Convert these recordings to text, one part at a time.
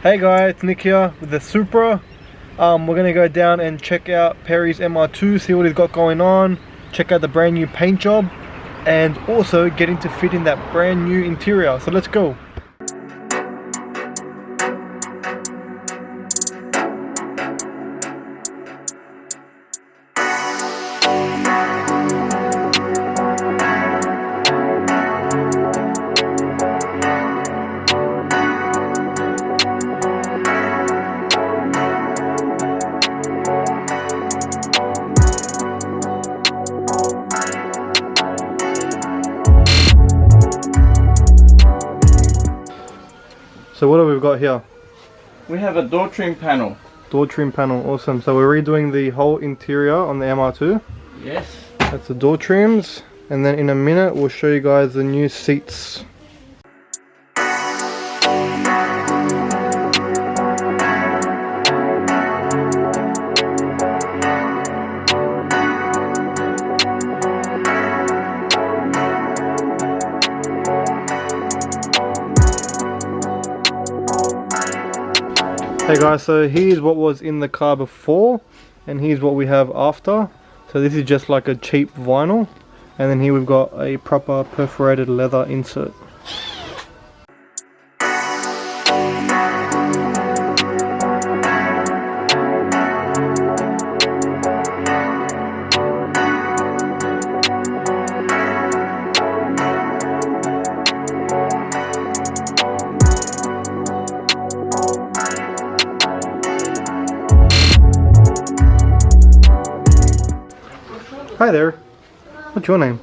Hey guys, it's Nick here with the Supra. We're gonna go down and check out Perry's MR2, see what he's got going on, check out the brand new paint job, and also getting to fit in that brand new interior. So let's go. So what have we got here? We have a door trim panel. Door trim panel, awesome. So we're redoing the whole interior on the MR2. Yes. That's the door trims, and then in a minute we'll show you guys the new seats. Hey guys, so here's what was in the car before and here's what we have after. So this is just like a cheap vinyl, and then here we've got a proper perforated leather insert. Hi there. What's your name?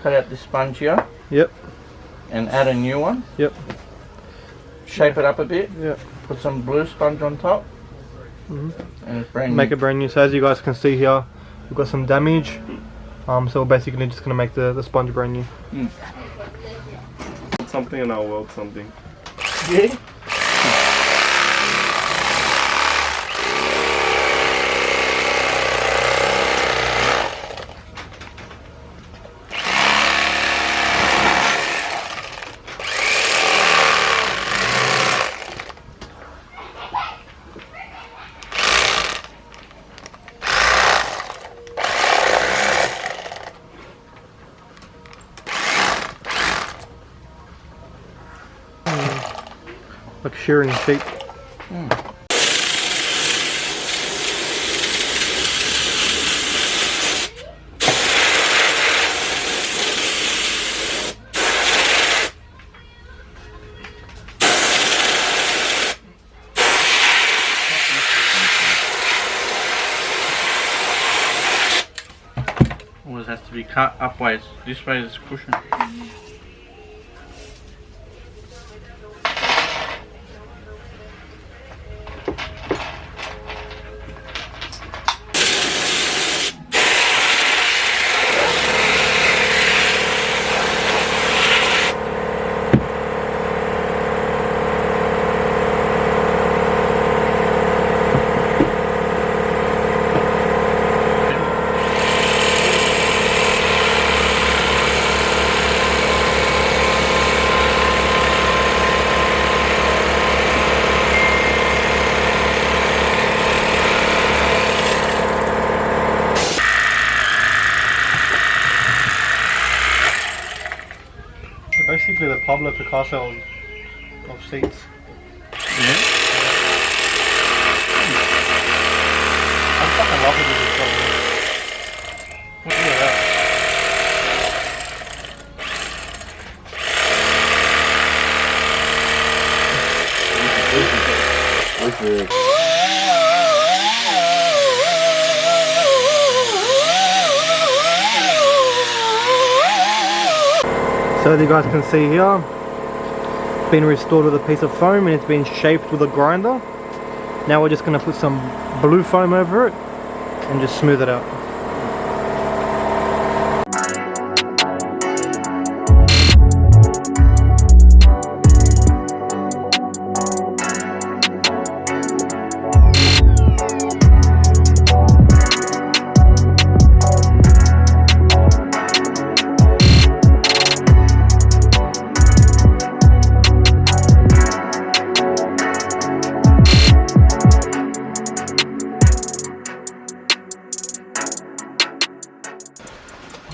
Cut out this sponge here. Yep. And add a new one. Yep. Shape it up a bit. Yep. Put some blue sponge on top. And it's brand new. Make it brand new. So as you guys can see here, we've got some damage. So we're basically just gonna make the sponge brand new. Something and I'll weld something. Yeah. Like shearing sheep. Always has to be cut upwards. This way is cushion. Pablo Picasso of seats. Yeah. I'm fucking loving this job. Look at that. So as you guys can see here, it's been restored with a piece of foam and it's been shaped with a grinder. Now we're just going to put some blue foam over it and just smooth it out.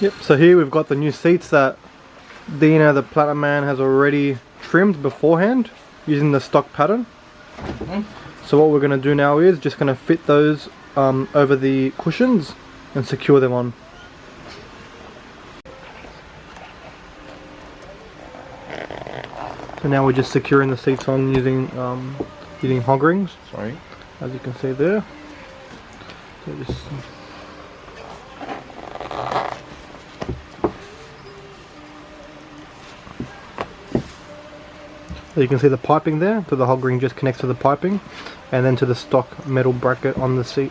Yep, so here we've got the new seats that Dino the Platinum Man has already trimmed beforehand using the stock pattern. So what we're going to do now is just going to fit those over the cushions and secure them on. So now we're just securing the seats on using hog rings. Sorry. As you can see there. So just so you can see the piping there, so the hog ring just connects to the piping and then to the stock metal bracket on the seat.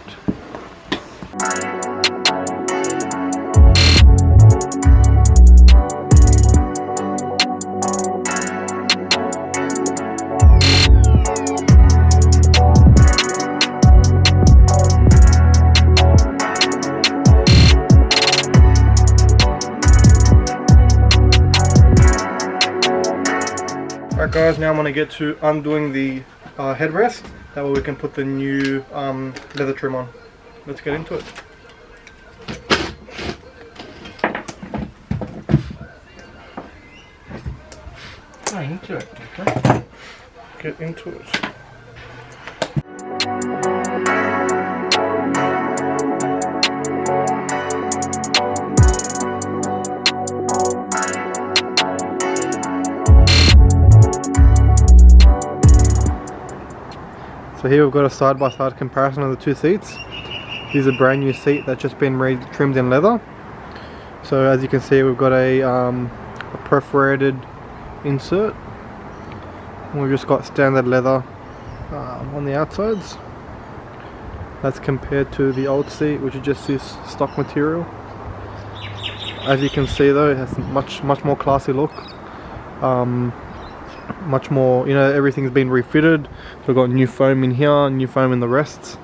Alright guys, now I'm going to get to undoing the headrest, that way we can put the new leather trim on. Let's get into it. Into it, okay. Get into it. So here we've got a side-by-side comparison of the two seats. These are brand new seat that's just been trimmed in leather. So as you can see, we've got a perforated insert. And we've just got standard leather on the outsides. That's compared to the old seat, which is just this stock material. As you can see though, it has much more classy look. Much more, you know, everything's been refitted. So we've got new foam in here, new foam in the rests.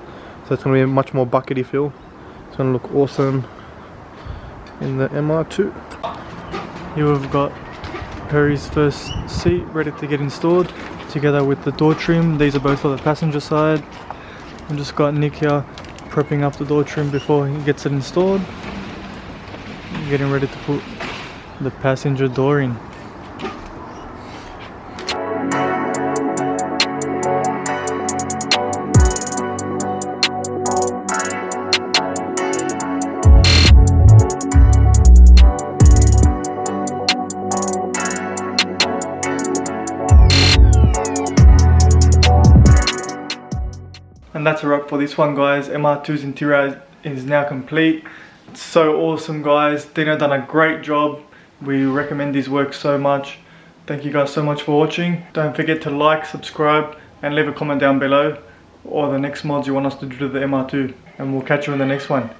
So it's going to be a much more buckety feel. It's going to look awesome in the MR2. Here we've got Perry's first seat ready to get installed, together with the door trim. These are both for the passenger side. I've just got Nick here prepping up the door trim before he gets it installed. Getting ready to put the passenger door in. And that's a wrap for this one, guys. MR2's interior is now complete. It's so awesome, guys. Dino done a great job. We recommend his work so much. Thank you guys so much for watching. Don't forget to like, subscribe and leave a comment down below or the next mods you want us to do to the MR2, and we'll catch you in the next one.